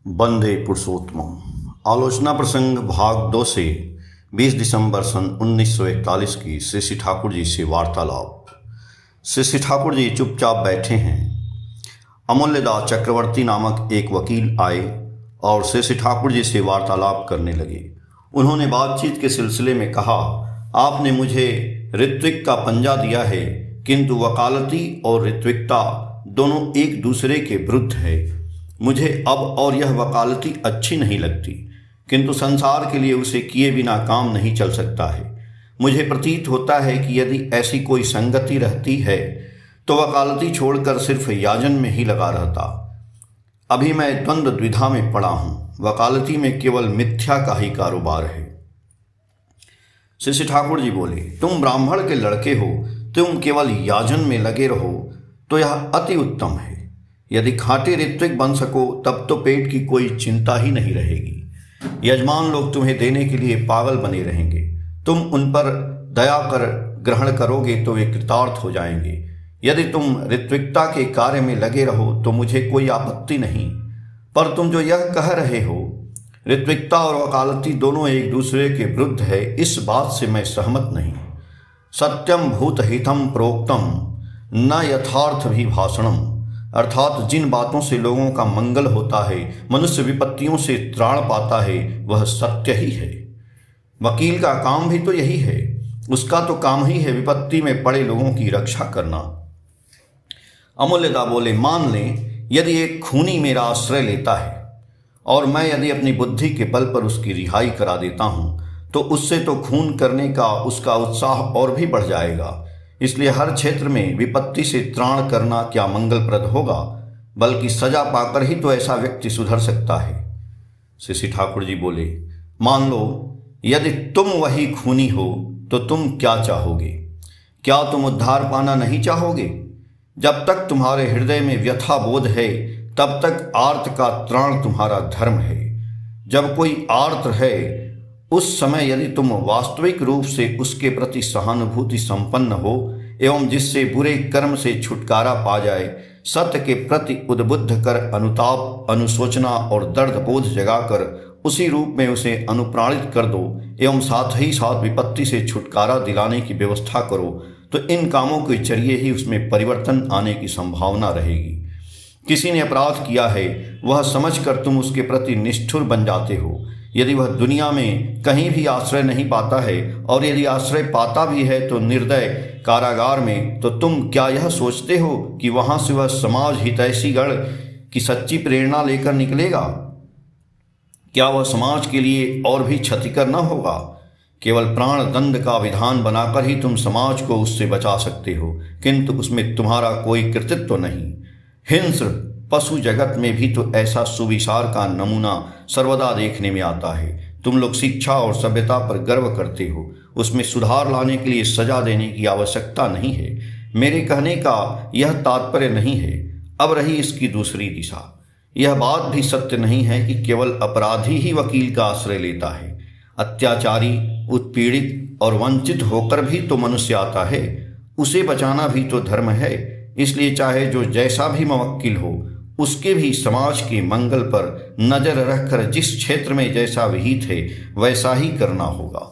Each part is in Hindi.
वंदे पुरुषोत्तमम। आलोचना प्रसंग भाग 2 से 20 दिसंबर सन 1941 की श्री ठाकुर जी से वार्तालाप। श्री ठाकुर जी चुपचाप बैठे हैं। अमूल्यदास चक्रवर्ती नामक एक वकील आए और श्री ठाकुर जी से वार्तालाप करने लगे। उन्होंने बातचीत के सिलसिले में कहा, आपने मुझे ऋत्विक का पंजा दिया है, किंतु वकालती और ऋत्विकता दोनों एक दूसरे के विरुद्ध है। मुझे अब और यह वकालती अच्छी नहीं लगती, किंतु संसार के लिए उसे किए बिना काम नहीं चल सकता है। मुझे प्रतीत होता है कि यदि ऐसी कोई संगति रहती है तो वकालती छोड़कर सिर्फ याजन में ही लगा रहता। अभी मैं द्वंद्व द्विधा में पड़ा हूँ। वकालती में केवल मिथ्या का ही कारोबार है। श्री ठाकुर जी बोले, तुम ब्राह्मण के लड़के हो, तुम केवल याजन में लगे रहो तो यह अति उत्तम है। यदि खांटे ऋत्विक बन सको तब तो पेट की कोई चिंता ही नहीं रहेगी। यजमान लोग तुम्हें देने के लिए पागल बने रहेंगे। तुम उन पर दया कर ग्रहण करोगे तो वे कृतार्थ हो जाएंगे। यदि तुम ऋत्विकता के कार्य में लगे रहो तो मुझे कोई आपत्ति नहीं, पर तुम जो यह कह रहे हो ऋत्विकता और वकालती दोनों एक दूसरे के विरुद्ध है, इस बात से मैं सहमत नहीं। सत्यम भूत हितम प्रोक्तम न यथार्थ भी भाषणम, अर्थात जिन बातों से लोगों का मंगल होता है, मनुष्य विपत्तियों से त्राण पाता है, वह सत्य ही है। वकील का काम भी तो यही है। उसका तो काम ही है विपत्ति में पड़े लोगों की रक्षा करना। अमूल्यदा बोले, मान लें यदि एक खूनी मेरा आश्रय लेता है और मैं यदि अपनी बुद्धि के बल पर उसकी रिहाई करा देता हूँ तो उससे तो खून करने का उसका उत्साह और भी बढ़ जाएगा। इसलिए हर क्षेत्र में विपत्ति से त्राण करना क्या मंगलप्रद होगा, बल्कि सजा पाकर ही तो ऐसा व्यक्ति सुधर सकता है। श्री ठाकुर जी बोले, मान लो यदि तुम वही खूनी हो तो तुम क्या चाहोगे? क्या तुम उद्धार पाना नहीं चाहोगे? जब तक तुम्हारे हृदय में व्यथा बोध है तब तक आर्त का त्राण तुम्हारा धर्म है। जब कोई आर्त है उस समय यदि तुम वास्तविक रूप से उसके प्रति सहानुभूति संपन्न हो एवं जिससे बुरे कर्म से छुटकारा पा जाए, सत्य के प्रति उद्बुद्ध कर अनुताप, अनुशोचना और दर्द बोध जगाकर उसी रूप में उसे अनुप्राणित कर दो एवं साथ ही साथ विपत्ति से छुटकारा दिलाने की व्यवस्था करो, तो इन कामों के जरिए ही उसमें परिवर्तन आने की संभावना रहेगी। किसी ने अपराध किया है, वह समझकर तुम उसके प्रति निष्ठुर बन जाते हो। यदि वह दुनिया में कहीं भी आश्रय नहीं पाता है और यदि आश्रय पाता भी है तो निर्दय कारागार में, तो तुम क्या यह सोचते हो कि वहां से वह समाज हितैषी गण की सच्ची प्रेरणा लेकर निकलेगा? क्या वह समाज के लिए और भी क्षतिकर न होगा? केवल प्राण दंड का विधान बनाकर ही तुम समाज को उससे बचा सकते हो, किंतु उसमें तुम्हारा कोई कृतित्व नहीं। हिंस्र पशु जगत में भी तो ऐसा सुविचार का नमूना सर्वदा देखने में आता है। तुम लोग शिक्षा और सभ्यता पर गर्व करते हो, उसमें सुधार लाने के लिए सजा देने की आवश्यकता नहीं है। मेरे कहने का यह तात्पर्य नहीं है। अब रही इसकी दूसरी दिशा, यह बात भी सत्य नहीं है कि केवल अपराधी ही वकील का आश्रय लेता है। अत्याचारी, उत्पीड़ित और वंचित होकर भी तो मनुष्य आता है, उसे बचाना भी तो धर्म है। इसलिए चाहे जो जैसा भी मुवक्किल हो, उसके भी समाज के मंगल पर नजर रखकर जिस क्षेत्र में जैसा विहित है वैसा ही करना होगा।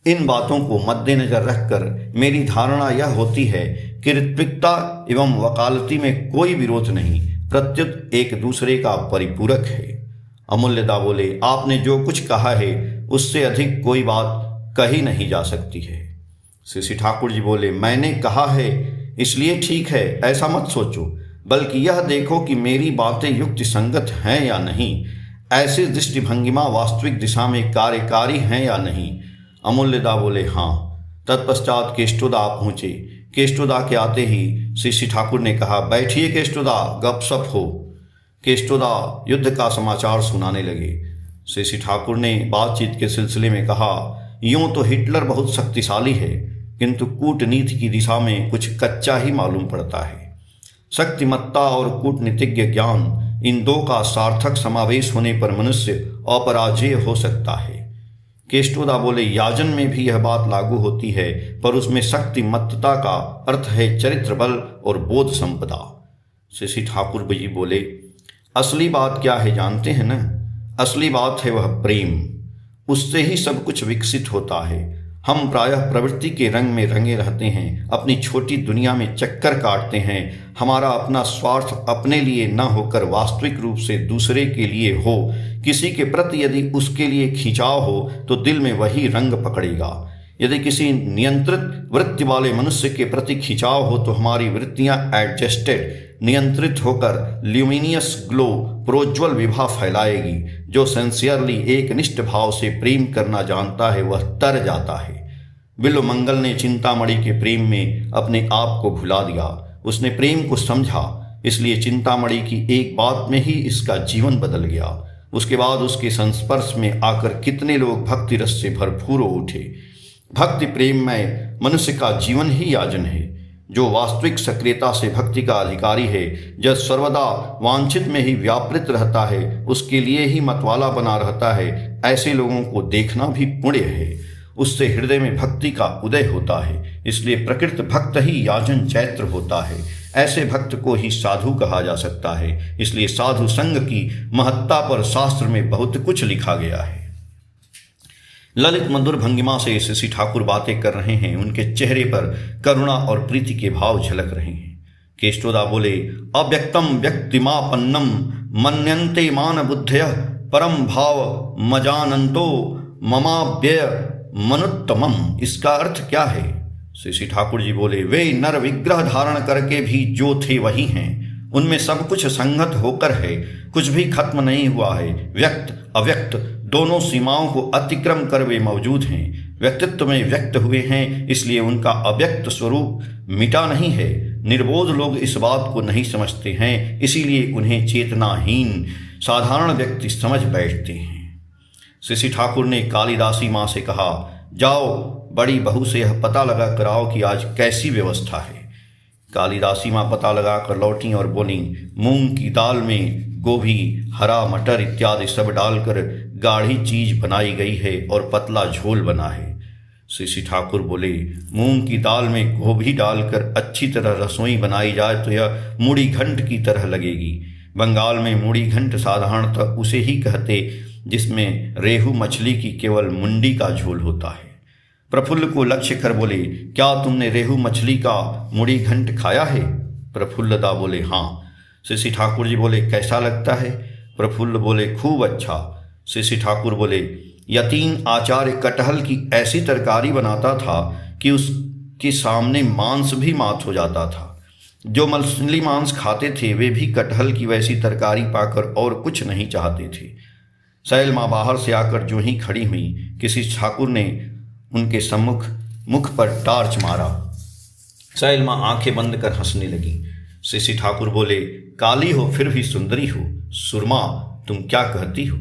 इन बातों को मद्देनजर रखकर मेरी धारणा यह होती है कि ऋत्विकता एवं वकालती में कोई विरोध नहीं, प्रत्युत एक दूसरे का परिपूरक है। अमूल्यदा बोले, आपने जो कुछ कहा है उससे अधिक कोई बात कही नहीं जा सकती है। श्री ठाकुर जी बोले, मैंने कहा है इसलिए ठीक है ऐसा मत सोचो, बल्कि यह देखो कि मेरी बातें युक्ति संगत हैं या नहीं, ऐसी दृष्टिभंगिमा वास्तविक दिशा में कार्यकारी हैं या नहीं। अमूल्यदा बोले, हाँ। तत्पश्चात केष्टोदा पहुँचे। केष्टोदा के आते ही श्री ठाकुर ने कहा, बैठिए केष्टोदा, गपशप हो। केष्टोदा युद्ध का समाचार सुनाने लगे। श्री ठाकुर ने बातचीत के सिलसिले में कहा, यूं तो हिटलर बहुत शक्तिशाली है, किंतु कूटनीति की दिशा में कुछ कच्चा ही मालूम पड़ता है। शक्तिमत्ता और कूटनीतिज्ञ ज्ञान, इन दो का सार्थक समावेश होने पर मनुष्य अपराजेय हो सकता है, केष्टोदा बोले, याजन में भी यह बात लागू होती है, पर उसमें शक्तिमत्तता का अर्थ है चरित्र बल और बोध संपदा। श्री ठाकुर जी बोले, असली बात क्या है जानते हैं न? असली बात है वह प्रेम। उससे ही सब कुछ विकसित होता है। हम प्रायः प्रवृत्ति के रंग में रंगे रहते हैं, अपनी छोटी दुनिया में चक्कर काटते हैं। हमारा अपना स्वार्थ अपने लिए न होकर वास्तविक रूप से दूसरे के लिए हो। किसी के प्रति यदि उसके लिए खिंचाव हो तो दिल में वही रंग पकड़ेगा। यदि किसी नियंत्रित वृत्ति वाले मनुष्य के प्रति खिंचाव हो तो हमारी वृत्तियां एडजस्टेड, नियंत्रित होकर ल्यूमिनियस ग्लो, प्रोज्वल विभा फैलाएगी। जो सिंसियरली एक निष्ठ भाव से प्रेम करना जानता है वह तर जाता है। बिल्वमंगल ने चिंतामणि के प्रेम में अपने आप को भुला दिया। उसने प्रेम को समझा, इसलिए चिंतामणि की एक बात में ही इसका जीवन बदल गया। उसके बाद उसके संस्पर्श में आकर कितने लोग भक्ति रस से भरपूर हो उठे। भक्ति प्रेम में मनुष्य का जीवन ही याजन है। जो वास्तविक सक्रियता से भक्ति का अधिकारी है, जब सर्वदा वांछित में ही व्यापृत रहता है, उसके लिए ही मतवाला बना रहता है, ऐसे लोगों को देखना भी पुण्य है। उससे हृदय में भक्ति का उदय होता है। इसलिए प्रकृत भक्त ही याजन चैत्र होता है। ऐसे भक्त को ही साधु कहा जा सकता है। इसलिए साधु संग की महत्ता पर शास्त्र में बहुत कुछ लिखा गया है। ललित मधुर भंगिमा से श्री ठाकुर बातें कर रहे हैं। उनके चेहरे पर करुणा और प्रीति के भाव झलक रहे हैं। केष्टोदा बोले, अव्यक्तम व्यक्तिमापन्नम मन्यन्ते मान बुद्धयः परम भाव मजानन्तो ममाव्यय मनुत्तमम। इसका अर्थ क्या है? श्री ठाकुर जी बोले, वे नर विग्रह धारण करके भी जो थे वही हैं। उनमें सब कुछ संगत होकर है, कुछ भी खत्म नहीं हुआ है। व्यक्त अव्यक्त दोनों सीमाओं को अतिक्रम कर वे मौजूद हैं। व्यक्तित्व में व्यक्त हुए हैं, इसलिए उनका अव्यक्त स्वरूप मिटा नहीं है। निर्बोध लोग इस बात को नहीं समझते हैं, इसीलिए उन्हें चेतनाहीन साधारण व्यक्ति समझ बैठते हैं। श्री ठाकुर ने कालिदासी माँ से कहा, जाओ बड़ी बहू से यह पता लगा कराओ कि आज कैसी व्यवस्था है। कालिदासी माँ पता लगा कर लौटी और बोली, मूंग की दाल में गोभी, हरा मटर इत्यादि सब डालकर गाढ़ी चीज बनाई गई है और पतला झोल बना है। श्री ठाकुर बोले, मूंग की दाल में गोभी डालकर अच्छी तरह रसोई बनाई जाए तो यह मूढ़ी घंट की तरह लगेगी। बंगाल में मूढ़ी घंट साधारणतः उसे ही कहते जिसमें रेहू मछली की केवल मुंडी का झोल होता है। प्रफुल्ल को लक्ष्य कर बोले, क्या तुमने रेहू मछली का मूढ़ी घंट खाया है? प्रफुल्लदा बोले, हाँ। श्री ठाकुर जी बोले, कैसा लगता है? प्रफुल्ल बोले, खूब अच्छा। श्री ठाकुर बोले, यतीन आचार्य कटहल की ऐसी तरकारी बनाता था कि उसके सामने मांस भी मात हो जाता था। जो मछली मांस खाते थे वे भी कटहल की वैसी तरकारी पाकर और कुछ नहीं चाहते थे। सैल माँ बाहर से आकर जो ही खड़ी हुई, किसी ठाकुर ने उनके सम्मुख मुख पर टार्च मारा। सैल माँ आंखें बंद कर हंसने लगी। श्री ठाकुर बोले, काली हो फिर भी सुंदरी हो। सुरमा, तुम क्या कहती हो?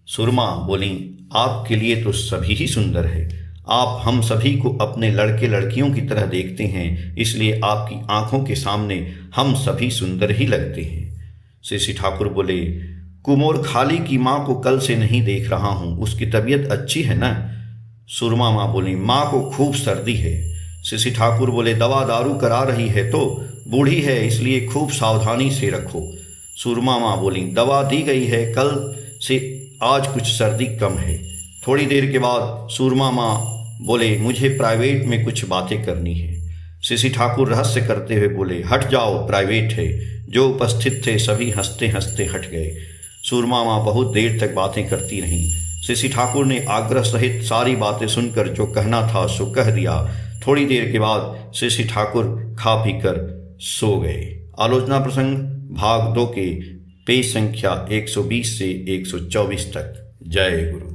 सुरमा बोली, आपके लिए तो सभी ही सुंदर है। आप हम सभी को अपने लड़के लड़कियों की तरह देखते हैं, इसलिए आपकी आंखों के सामने हम सभी सुंदर ही लगते हैं। श्री ठाकुर बोले, कुमोर खाली की माँ को कल से नहीं देख रहा हूँ, उसकी तबीयत अच्छी है ना? सुरमा माँ बोली, माँ को खूब सर्दी है। श्री ठाकुर बोले, दवा दारू करा रही है तो? बूढ़ी है इसलिए खूब सावधानी से रखो। सुरमा माँ बोली, दवा दी गई है, कल से आज कुछ सर्दी कम है। थोड़ी देर के बाद सुरमा माँ बोले, मुझे प्राइवेट में कुछ बातें करनी है। श्री ठाकुर रहस्य करते हुए बोले, हट जाओ, प्राइवेट है। जो उपस्थित थे सभी हंसते हंसते हट गए। सुरमा माँ बहुत देर तक बातें करती रहीं। श्री ठाकुर ने आग्रह सहित सारी बातें सुनकर जो कहना था सो कह दिया। थोड़ी देर के बाद श्री ठाकुर खा पीकर सो गए। आलोचना प्रसंग भाग 2 के पेज संख्या 120 से 124 तक। जय गुरु।